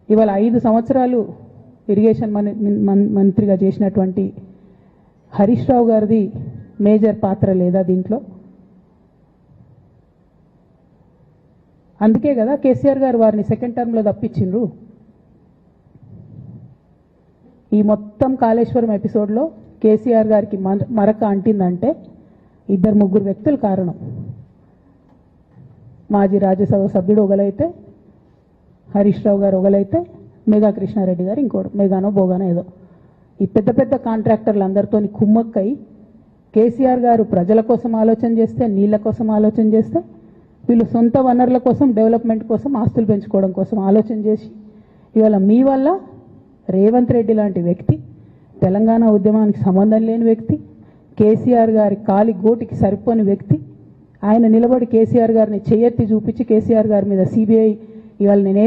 ఇవాళ 5 సంవత్సరాలు ఇరిగేషన్ మంత్రిగా చేసినటువంటి హరీష్ రావు గారిది మేజర్ పాత్ర లేదా దీంట్లో? అందుకే కదా కేసీఆర్ గారు వారిని సెకండ్ టర్మ్లో తప్పించిండ్రు. ఈ మొత్తం కాళేశ్వరం ఎపిసోడ్లో కేసీఆర్ గారికి మరక అంటిందంటే 2-3 వ్యక్తులు కారణం. మాజీ రాజ్యసభ సభ్యుడు ఒకలైతే, హరీష్ రావు గారు ఒకలైతే, మెగా కృష్ణారెడ్డి గారు ఇంకోడు, మెగానో బోగానో ఏదో. ఈ పెద్ద పెద్ద కాంట్రాక్టర్లు అందరితో కుమ్మక్కై కేసీఆర్ గారు ప్రజల కోసం ఆలోచన చేస్తే, నీళ్ళ కోసం ఆలోచన చేస్తే, వీళ్ళు సొంత వనరుల కోసం, డెవలప్మెంట్ కోసం, ఆస్తులు పెంచుకోవడం కోసం ఆలోచన చేసి ఇవాళ మీ వల్ల రేవంత్ రెడ్డి లాంటి వ్యక్తి, తెలంగాణ ఉద్యమానికి సంబంధం లేని వ్యక్తి, కేసీఆర్ గారి కాలి గోటికి సరిపోని వ్యక్తి, ఆయన నిలబడి కేసీఆర్ గారిని చేయెత్తి చూపించి కేసీఆర్ గారి మీద సిబిఐ ఇవాళ నేనే